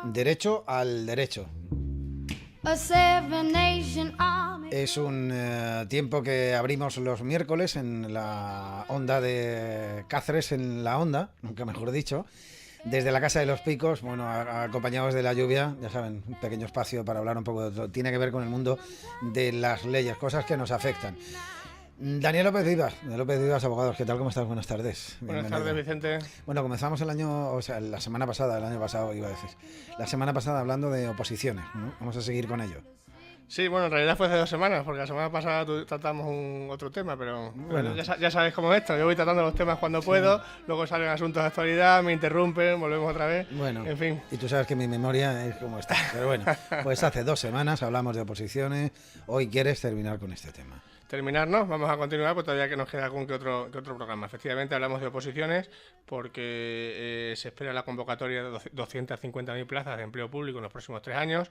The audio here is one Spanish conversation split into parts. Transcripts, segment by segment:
Derecho al derecho. Es un tiempo que abrimos los miércoles en la onda de Cáceres, en la onda, nunca mejor dicho, desde la Casa de los Picos, bueno, acompañados de la lluvia, ya saben, un pequeño espacio para hablar un poco de todo. Tiene que ver con el mundo de las leyes, cosas que nos afectan. Daniel López Vivas, de López Vivas Abogados, ¿qué tal? ¿Cómo estás? Buenas tardes. Buenas tardes, Vicente. Bueno, comenzamos el año, o sea, la semana pasada, el año pasado iba a decir, la semana pasada hablando de oposiciones, ¿no? Vamos a seguir con ello. Sí, bueno, en realidad fue hace 2 semanas, porque la semana pasada tratamos otro tema, pero bueno, ya sabes cómo es esto. Yo voy tratando los temas cuando puedo, luego salen asuntos de actualidad, me interrumpen, volvemos otra vez. Bueno, en fin. Y tú sabes que mi memoria es como está. Pero bueno, pues hace 2 semanas hablamos de oposiciones, hoy quieres terminar con este tema. Terminarnos, vamos a continuar, pues todavía que nos queda algún que otro programa. Efectivamente hablamos de oposiciones porque se espera la convocatoria de 250.000 plazas de empleo público en los próximos 3 años,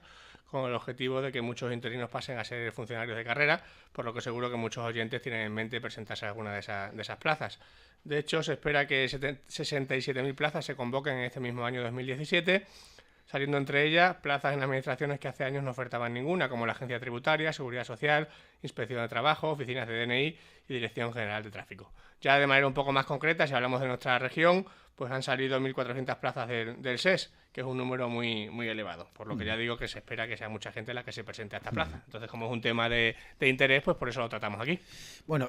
con el objetivo de que muchos interinos pasen a ser funcionarios de carrera, por lo que seguro que muchos oyentes tienen en mente presentarse a alguna de esas plazas. De hecho, se espera que 67.000 plazas se convoquen en este mismo año 2017, saliendo entre ellas plazas en administraciones que hace años no ofertaban ninguna, como la Agencia Tributaria, Seguridad Social, Inspección de Trabajo, oficinas de DNI y Dirección General de Tráfico. Ya de manera un poco más concreta, si hablamos de nuestra región, pues han salido 1.400 plazas del SES, que es un número muy, muy elevado, por lo que ya digo que se espera que sea mucha gente la que se presente a esta plaza. Entonces, como es un tema de interés, pues por eso lo tratamos aquí. Bueno,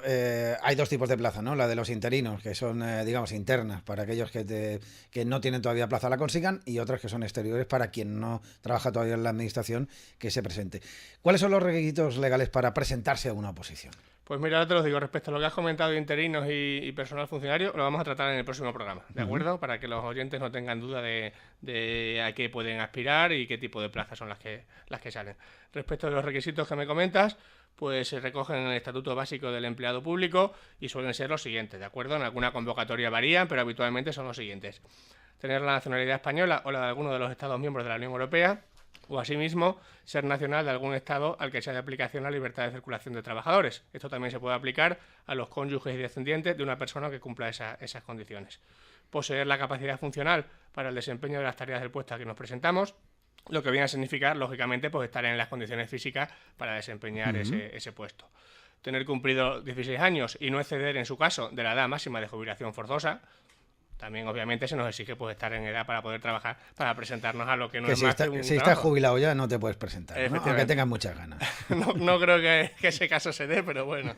hay 2 tipos de plaza, ¿no? La de los interinos, que son, digamos, internas, para aquellos que no tienen todavía plaza la consigan, y otras que son exteriores para quien no trabaja todavía en la administración, que se presente. ¿Cuáles son los requisitos legales para presentarse a una oposición? Pues mira, ahora te lo digo, respecto a lo que has comentado de interinos y personal funcionario, lo vamos a tratar en el próximo programa, ¿de acuerdo? Para que los oyentes no tengan duda de a qué pueden aspirar y qué tipo de plazas son las que salen. Respecto a los requisitos que me comentas, pues se recogen en el Estatuto Básico del Empleado Público y suelen ser los siguientes, ¿de acuerdo? En alguna convocatoria varían, pero habitualmente son los siguientes: tener la nacionalidad española o la de alguno de los Estados miembros de la Unión Europea, o asimismo ser nacional de algún estado al que sea de aplicación la libertad de circulación de trabajadores. Esto también se puede aplicar a los cónyuges y descendientes de una persona que cumpla esas condiciones. Poseer la capacidad funcional para el desempeño de las tareas del puesto a que nos presentamos, lo que viene a significar, lógicamente, pues estar en las condiciones físicas para desempeñar ese puesto. Tener cumplido 16 años y no exceder, en su caso, de la edad máxima de jubilación forzosa. También, obviamente, se nos exige pues estar en edad para poder trabajar, para presentarnos a lo que no es más que un trabajo. Si estás jubilado ya no te puedes presentar, ¿no? Aunque tengas muchas ganas. No creo que ese caso se dé, pero bueno.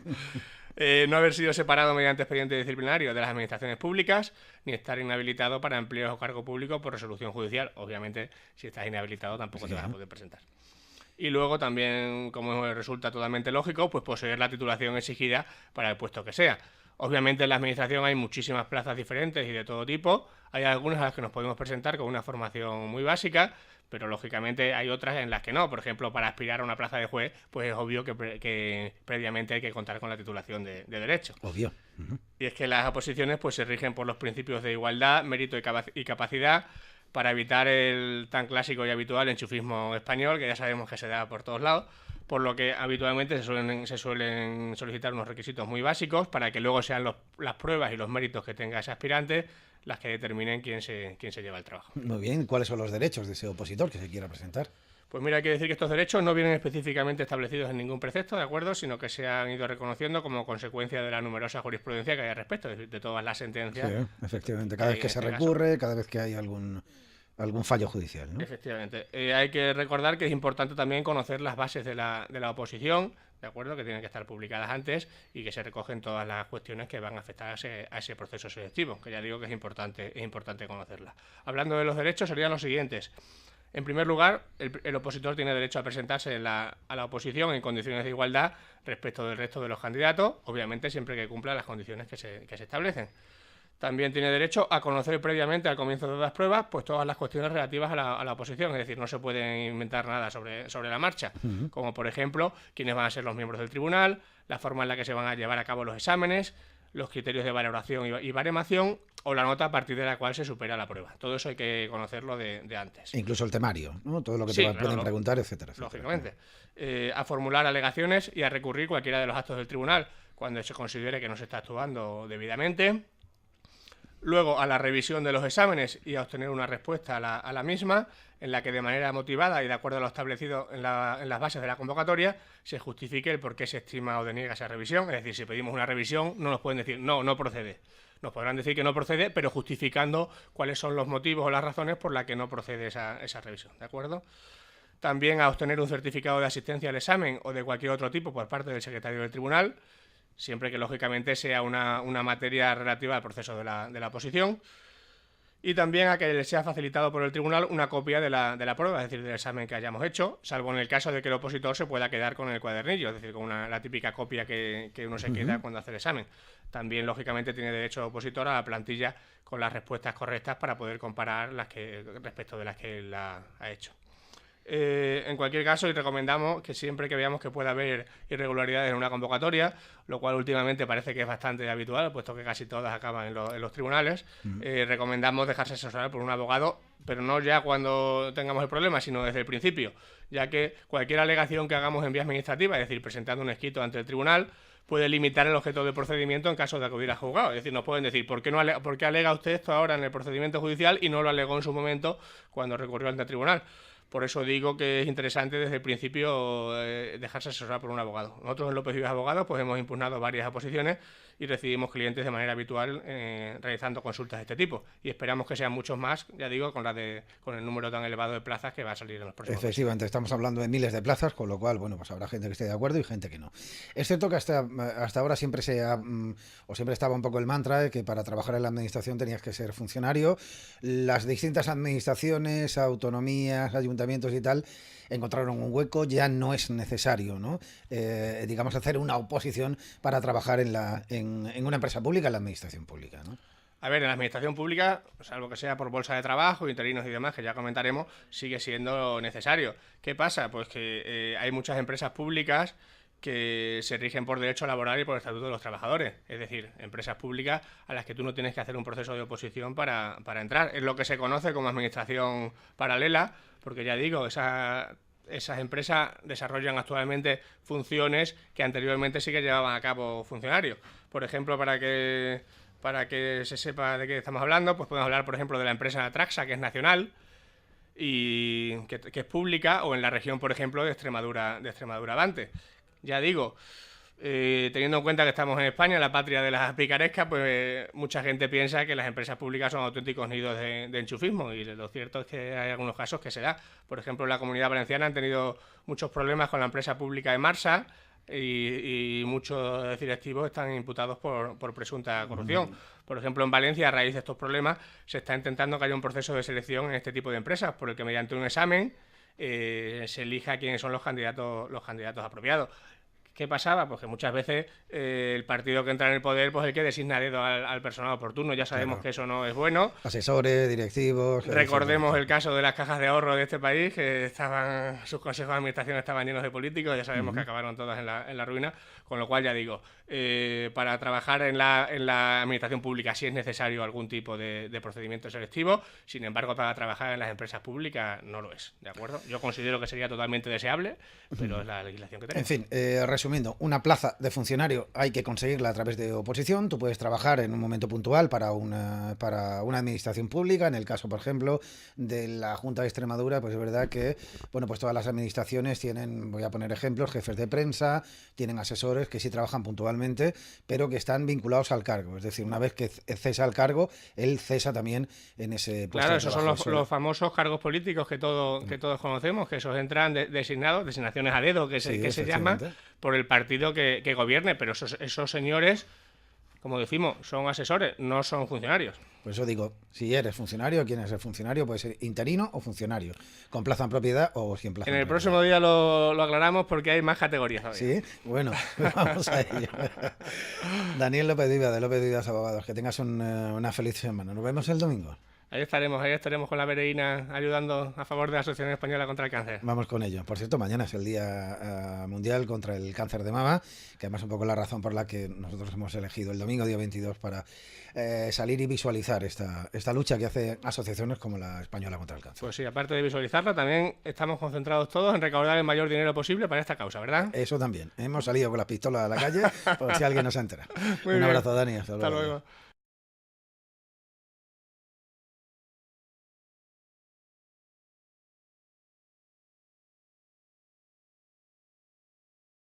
No haber sido separado mediante expediente disciplinario de las administraciones públicas, ni estar inhabilitado para empleos o cargo público por resolución judicial. Obviamente, si estás inhabilitado tampoco te vas a poder presentar. Y luego también, como resulta totalmente lógico, pues poseer la titulación exigida para el puesto que sea. Obviamente en la administración hay muchísimas plazas diferentes y de todo tipo. Hay algunas a las que nos podemos presentar con una formación muy básica, pero lógicamente hay otras en las que no. Por ejemplo, para aspirar a una plaza de juez, pues es obvio que previamente hay que contar con la titulación de derecho. Obvio. Y es que las oposiciones pues se rigen por los principios de igualdad, mérito y capacidad, para evitar el tan clásico y habitual enchufismo español, que ya sabemos que se da por todos lados, por lo que habitualmente se suelen solicitar unos requisitos muy básicos para que luego sean las pruebas y los méritos que tenga ese aspirante las que determinen quién se lleva el trabajo. Muy bien, ¿cuáles son los derechos de ese opositor que se quiera presentar? Pues mira, hay que decir que estos derechos no vienen específicamente establecidos en ningún precepto, ¿de acuerdo?, sino que se han ido reconociendo como consecuencia de la numerosa jurisprudencia que hay al respecto, de todas las sentencias. Sí, efectivamente, cada vez que se recurre, cada vez que hay algún fallo judicial, ¿no? Efectivamente. Hay que recordar que es importante también conocer las bases de la oposición, ¿de acuerdo?, que tienen que estar publicadas antes y que se recogen todas las cuestiones que van a afectar a ese proceso selectivo, que ya digo que es importante conocerlas. Hablando de los derechos, serían los siguientes. En primer lugar, el opositor tiene derecho a presentarse a la oposición en condiciones de igualdad respecto del resto de los candidatos, obviamente siempre que cumpla las condiciones que se establecen. También tiene derecho a conocer previamente al comienzo de las pruebas pues todas las cuestiones relativas a la oposición, es decir, no se puede inventar nada sobre la marcha, como por ejemplo quiénes van a ser los miembros del tribunal, la forma en la que se van a llevar a cabo los exámenes, los criterios de valoración y baremación o la nota a partir de la cual se supera la prueba. Todo eso hay que conocerlo de antes. Incluso el temario, ¿no? Todo lo que pueden preguntar, etcétera. Lógicamente. A formular alegaciones y a recurrir cualquiera de los actos del tribunal cuando se considere que no se está actuando debidamente. Luego a la revisión de los exámenes y a obtener una respuesta a la misma, en la que de manera motivada y de acuerdo a lo establecido en las bases de la convocatoria se justifique el por qué se estima o deniega esa revisión. Es decir, si pedimos una revisión no nos pueden decir no procede. Nos podrán decir que no procede, pero justificando cuáles son los motivos o las razones por las que no procede esa revisión, ¿de acuerdo? También a obtener un certificado de asistencia al examen o de cualquier otro tipo por parte del secretario del tribunal, siempre que lógicamente sea una materia relativa al proceso de la oposición. Y también a que le sea facilitado por el tribunal una copia de la prueba, es decir, del examen que hayamos hecho, salvo en el caso de que el opositor se pueda quedar con el cuadernillo, es decir, con la típica copia que uno se queda cuando hace el examen. También, lógicamente, tiene derecho el opositor a la plantilla con las respuestas correctas para poder comparar respecto de las que él ha hecho. En cualquier caso, y recomendamos que siempre que veamos que pueda haber irregularidades en una convocatoria, lo cual últimamente parece que es bastante habitual, puesto que casi todas acaban en los tribunales, recomendamos dejarse asesorar por un abogado, pero no ya cuando tengamos el problema, sino desde el principio, ya que cualquier alegación que hagamos en vía administrativa, es decir, presentando un escrito ante el tribunal, puede limitar el objeto del procedimiento en caso de acudir a juzgado. Es decir, nos pueden decir, ¿por qué alega usted esto ahora en el procedimiento judicial y no lo alegó en su momento cuando recurrió ante el tribunal? Por eso digo que es interesante desde el principio dejarse asesorar por un abogado. Nosotros en López Vives Abogados pues hemos impugnado varias oposiciones y recibimos clientes de manera habitual realizando consultas de este tipo. Y esperamos que sean muchos más, ya digo, con el número tan elevado de plazas que va a salir en los próximos meses. Efectivamente, estamos hablando de miles de plazas, con lo cual, bueno, pues habrá gente que esté de acuerdo y gente que no. Es cierto que hasta ahora siempre siempre estaba un poco el mantra de que para trabajar en la administración tenías que ser funcionario. Las distintas administraciones, autonomías, ayuntamientos y tal, encontraron un hueco, ya no es necesario, ¿no? Digamos, hacer una oposición para trabajar en una empresa pública, en la administración pública, ¿no? A ver, en la administración pública, salvo que sea por bolsa de trabajo, interinos y demás, que ya comentaremos, sigue siendo necesario. ¿Qué pasa? Pues que hay muchas empresas públicas que se rigen por derecho laboral y por el estatuto de los trabajadores. Es decir, empresas públicas a las que tú no tienes que hacer un proceso de oposición para entrar. Es lo que se conoce como administración paralela, porque ya digo, esas empresas desarrollan actualmente funciones que anteriormente sí que llevaban a cabo funcionarios. Por ejemplo, para que se sepa de qué estamos hablando, pues podemos hablar, por ejemplo, de la empresa Traxa, que es nacional y que es pública, o en la región, por ejemplo, de Extremadura Avante. Ya digo, teniendo en cuenta que estamos en España, la patria de las picarescas, pues mucha gente piensa que las empresas públicas son auténticos nidos de enchufismo, y lo cierto es que hay algunos casos que se da. Por ejemplo, en la Comunidad Valenciana han tenido muchos problemas con la empresa pública de Marsa, y muchos directivos están imputados por presunta corrupción. Por ejemplo, en Valencia, a raíz de estos problemas, se está intentando que haya un proceso de selección en este tipo de empresas, por el que mediante un examen se elija quiénes son los candidatos apropiados. ¿Qué pasaba? Pues que muchas veces el partido que entra en el poder, pues el que designa a dedo al personal oportuno. Ya sabemos que eso no es bueno. Asesores, directivos... Recordemos el caso de las cajas de ahorro de este país, que sus consejos de administración estaban llenos de políticos. Ya sabemos que acabaron todas en la ruina. Con lo cual, ya digo, para trabajar en la administración pública sí es necesario algún tipo de procedimiento selectivo. Sin embargo, para trabajar en las empresas públicas no lo es, ¿de acuerdo? Yo considero que sería totalmente deseable, pero es la legislación que tenemos. En fin, resumiendo, una plaza de funcionario hay que conseguirla a través de oposición. Tú puedes trabajar en un momento puntual para una administración pública. En el caso, por ejemplo, de la Junta de Extremadura, pues es verdad que, bueno, pues todas las administraciones tienen, voy a poner ejemplos, jefes de prensa, tienen asesores que sí trabajan puntualmente, pero que están vinculados al cargo. Es decir, una vez que cesa el cargo, él cesa también en ese puesto. Claro, esos son los famosos cargos políticos que todos conocemos, que esos entran designaciones a dedo, que se llama, por el partido que gobierne, pero esos señores, como decimos, son asesores, no son funcionarios. Por eso digo, si eres funcionario, ¿quién es el funcionario? Puede ser interino o funcionario, con plaza en propiedad o sin plaza. En el próximo día lo aclaramos porque hay más categorías todavía. Sí, bueno, vamos a ello. Daniel López Vives, de López Vives Abogados, que tengas una feliz semana. Nos vemos el domingo. Ahí estaremos con la Vereína ayudando a favor de la Asociación Española contra el Cáncer. Vamos con ello. Por cierto, mañana es el Día Mundial contra el Cáncer de Mama, que además es un poco la razón por la que nosotros hemos elegido el domingo, día 22, para salir y visualizar esta lucha que hace asociaciones como la Española contra el Cáncer. Pues sí, aparte de visualizarla, también estamos concentrados todos en recaudar el mayor dinero posible para esta causa, ¿verdad? Eso también. Hemos salido con las pistolas a la calle por si alguien no se entera. Un abrazo, Dani. Hasta luego.